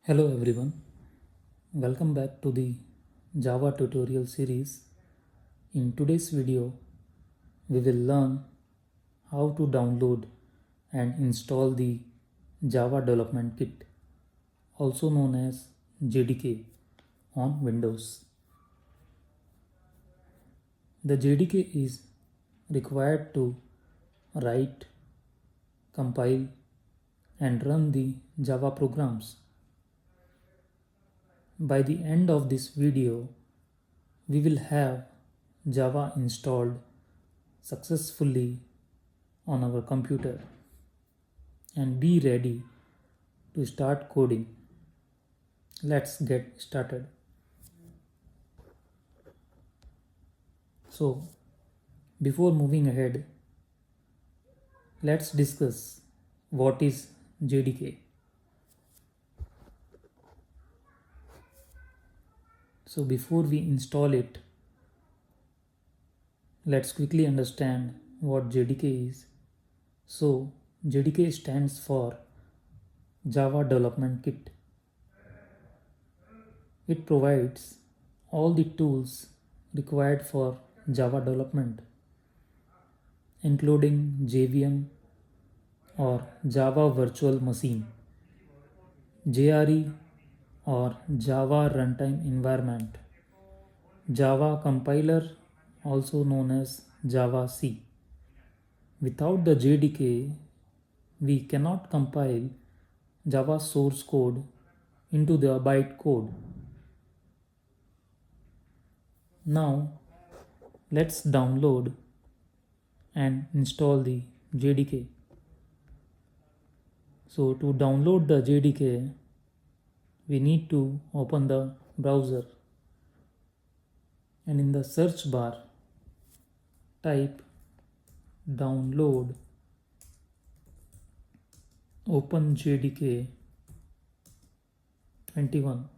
Hello everyone, welcome back to the Java tutorial series. In today's video, we will learn how to download and install the Java Development Kit, also known as JDK, on Windows. The JDK is required to write, compile, and run the Java programs. By the end of this video, we will have Java installed successfully on our computer and be ready to start coding. Let's get started. So, before moving ahead, let's discuss what is JDK. So, before we install it, let's quickly understand what JDK is. So, JDK stands for Java Development Kit. It provides all the tools required for Java development, including JVM or Java Virtual Machine, JRE or Java Runtime Environment, Java Compiler, also known as javac. Without the JDK, we cannot compile Java source code into the bytecode. Now, let's download and install the JDK. So to download the JDK, we need to open the browser and in the search bar type download OpenJDK 21.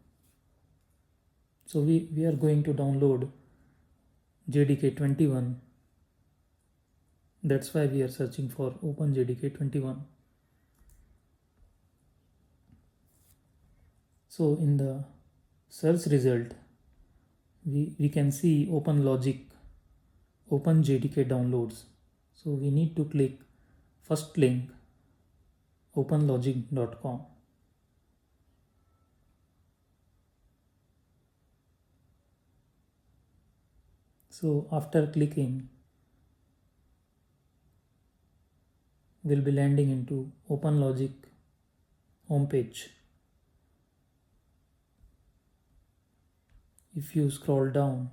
So we are going to download JDK 21. That's why we are searching for OpenJDK 21. So in the search result, we can see OpenLogic, OpenJDK downloads. So we need to click first link, openlogic.com. So after clicking, we'll be landing into OpenLogic homepage. If you scroll down,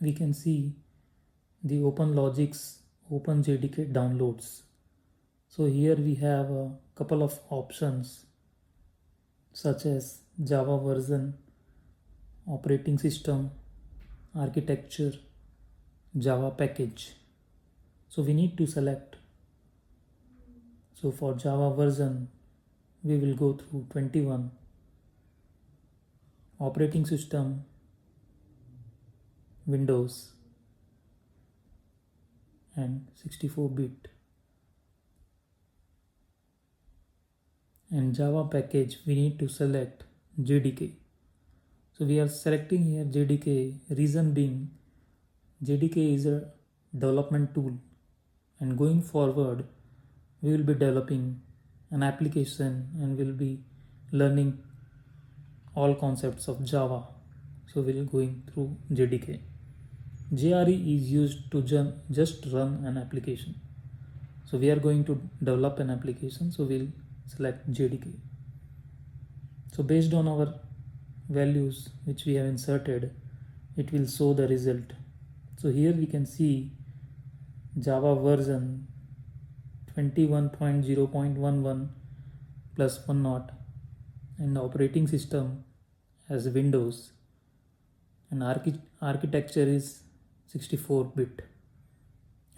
we can see the OpenLogic's OpenJDK downloads. So here we have a couple of options such as Java version, operating system, architecture, Java package. So we need to select. So for Java version, we will go through 21, operating system, Windows, and 64-bit. And Java package, we need to select JDK. So we are selecting here JDK, reason being JDK is a development tool, and going forward we will be developing an application and will be learning all concepts of Java. So we will going through JDK. JRE is used to just run an application. So we are going to develop an application, so we'll select JDK. So based on our values which we have inserted, it will show the result. So here we can see Java version 21.0.11 plus 10 and the operating system as Windows, and architecture is 64-bit,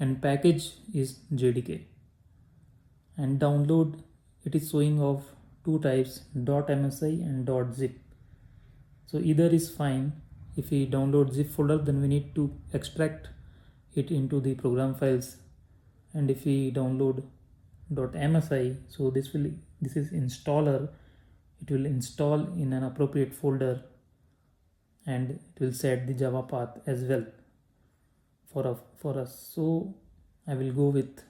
and package is JDK, and download, it is showing of two types, .msi and .zip. So either is fine. If we download zip folder, then we need to extract it into the program files, and if we download .msi, so this is installer, it will install in an appropriate folder, and it will set the Java path as well for us. So I will go with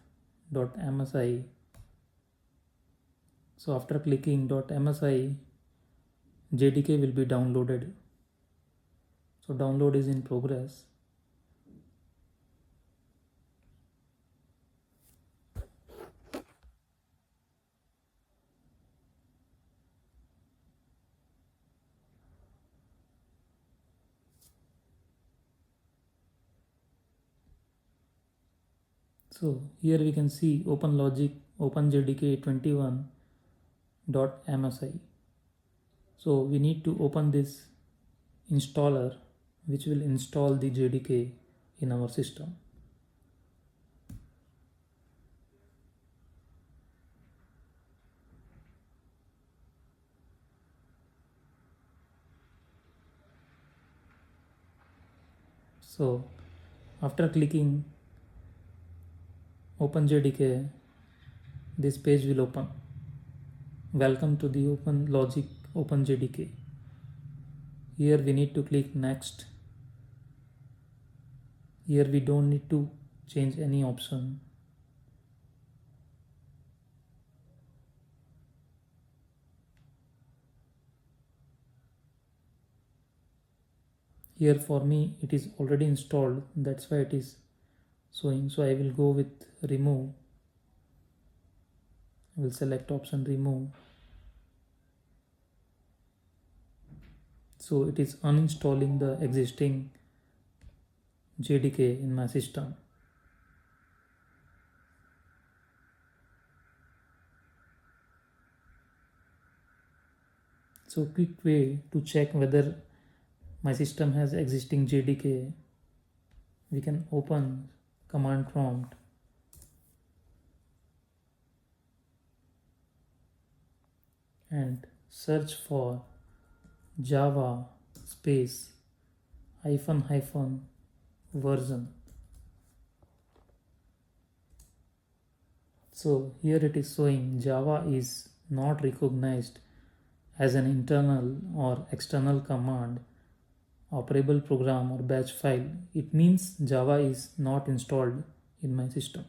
.msi. So after clicking .msi, JDK will be downloaded. So download is in progress. So here we can see OpenLogic OpenJDK 21.msi. So we need to open this installer which will install the JDK in our system. So after clicking OpenJDK, this page will open. Welcome to the OpenLogic OpenJDK. Here we need to click next. Here we don't need to change any option. Here for me it is already installed, that's why it is showing. So I will go with remove. I will select option remove. So it is uninstalling the existing JDK in my system. So quick way to check whether my system has existing JDK, we can open command prompt and search for Java space --version. So here it is showing Java is not recognized as an internal or external command, operable program or batch file. It means Java is not installed in my system.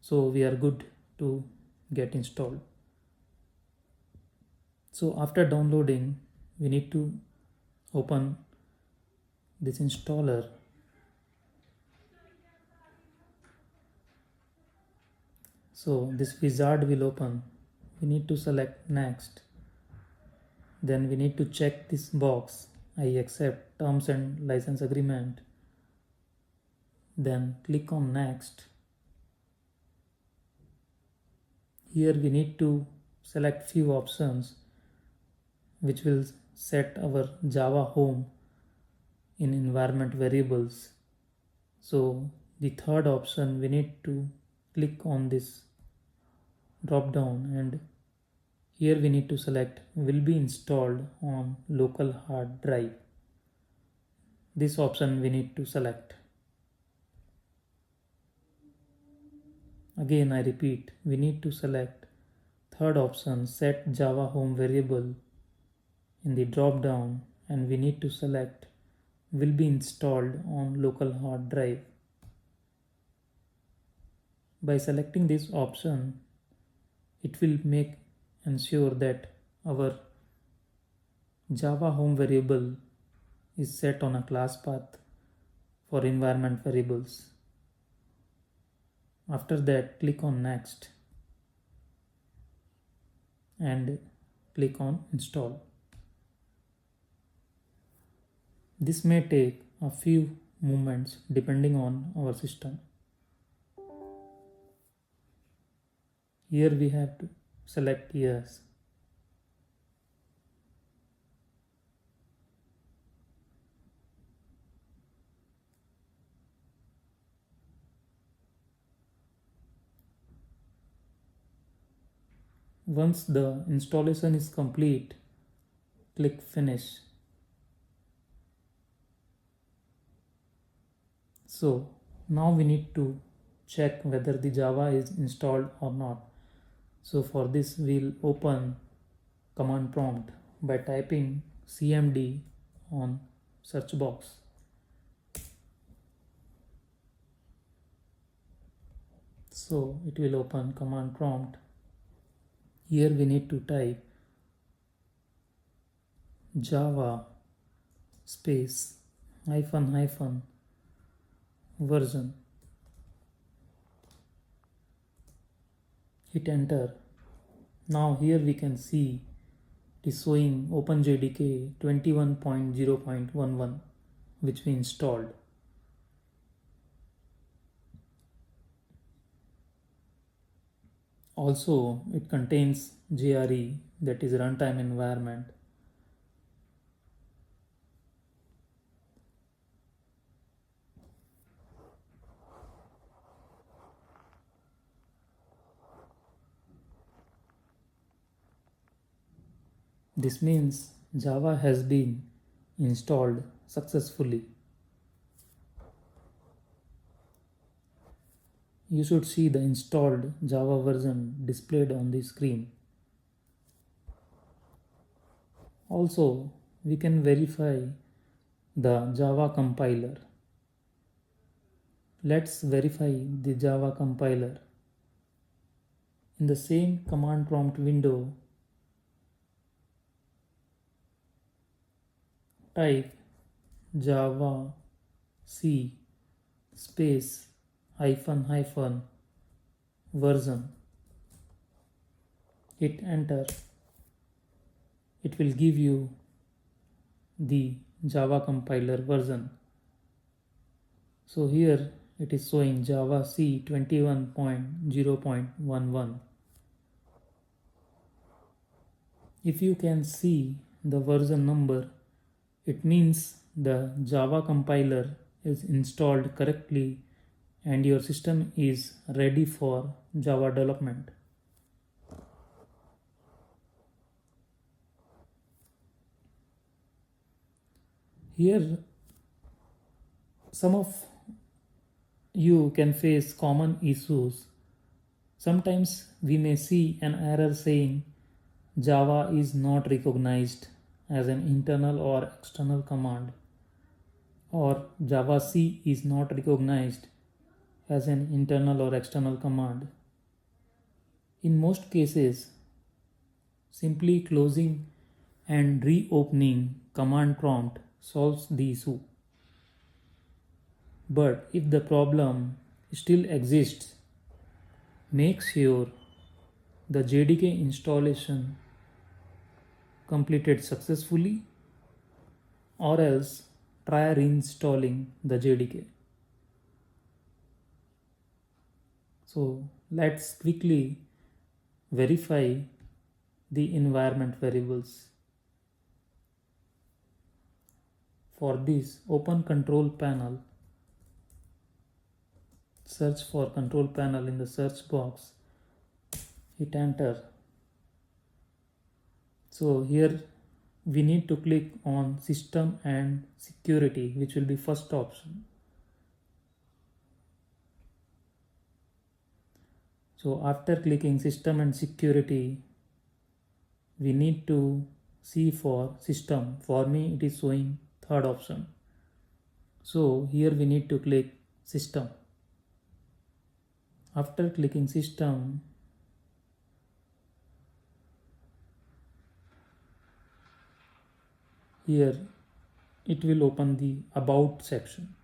So we are good to get installed. So after downloading, we need to open this installer. So this wizard will open. We need to select next. Then we need to check this box, I accept terms and license agreement. Then click on next. Here we need to select few options which will set our Java home in environment variables. So the third option, we need to click on this drop down, and here we need to select will be installed on local hard drive. This option we need to select. Again I repeat, we need to select third option, set Java home variable in the drop down, and we need to select will be installed on local hard drive. By selecting this option, it will ensure that our Java home variable is set on a class path for environment variables. After that, click on next and click on install. This may take a few moments depending on our system. Here we have to select yes. Once the installation is complete, click Finish. So now we need to check whether the Java is installed or not. So for this we'll open command prompt by typing cmd on search box. So it will open command prompt. Here we need to type java space hyphen version. Hit enter. Now here we can see it is showing OpenJDK 21.0.11 which we installed. Also it contains JRE, that is runtime environment. This means Java has been installed successfully. You should see the installed Java version displayed on the screen. Also, we can verify the Java compiler. Let's verify the Java compiler. In the same command prompt window, type java c space hyphen version. Hit enter. It will give you the Java compiler version. So here it is showing Java C 21.0.11. If you can see the version number, it means the Java compiler is installed correctly and your system is ready for Java development. Here, some of you can face common issues. Sometimes we may see an error saying Java is not recognized as an internal or external command, or Java C is not recognized as an internal or external command. In most cases, simply closing and reopening command prompt solves the issue. But if the problem still exists, make sure the JDK installation completed successfully, or else try reinstalling the JDK. So let's quickly verify the environment variables. For this, open control panel. Search for control panel in the search box. Hit enter. So here we need to click on system and security, which will be first option. So after clicking system and security, we need to see for system. For me it is showing third option. So here we need to click system. After clicking system, here it will open the about section.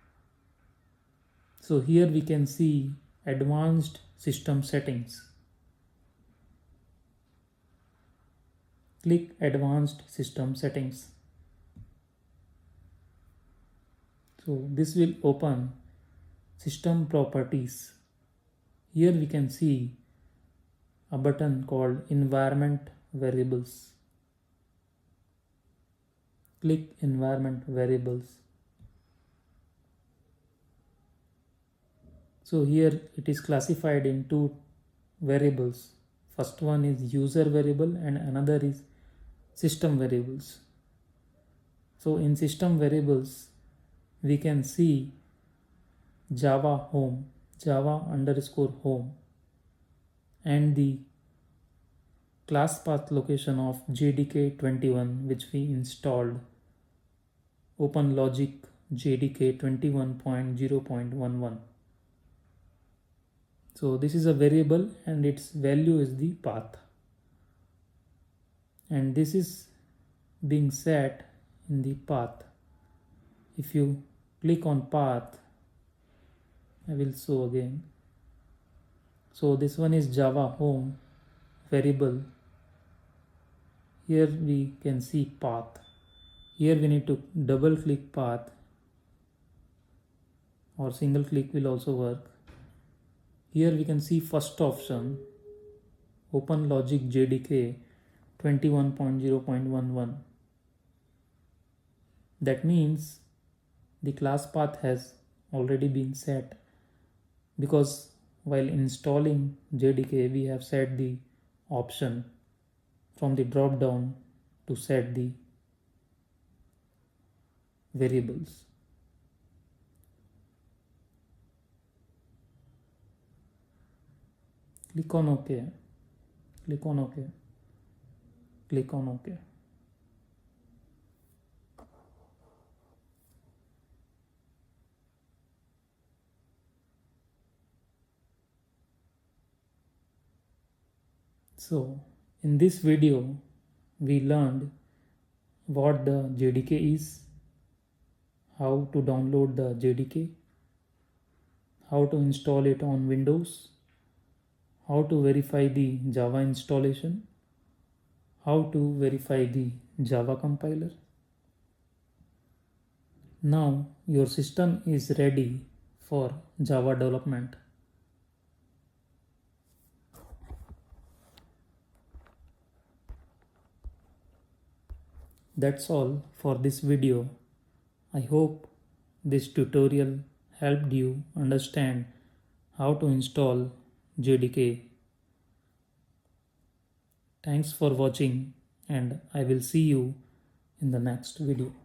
So here we can see advanced system settings. Click advanced system settings. So this will open system properties. Here we can see a button called environment variables. Click environment variables. So here it is classified in two variables. First one is user variable and another is system variables. So in system variables, we can see Java home, Java underscore home, and the class path location of JDK21 which we installed, OpenLogic JDK 21.0.11. So this is a variable and its value is the path, and this is being set in the path. If you click on path, I will show again. So this one is Java home variable. Here we can see path. Here we need to double click path, or single click will also work. Here we can see first option, OpenLogic JDK 21.0.11. That means the class path has already been set, because while installing JDK we have set the option from the drop down to set the variables. Click on OK, click on OK, click on OK. So in this video we learned what the JDK is, how to download the JDK, how to install it on Windows, how to verify the Java installation, how to verify the Java compiler. Now your system is ready for Java development. That's all for this video. I hope this tutorial helped you understand how to install JDK. Thanks for watching, and I will see you in the next video.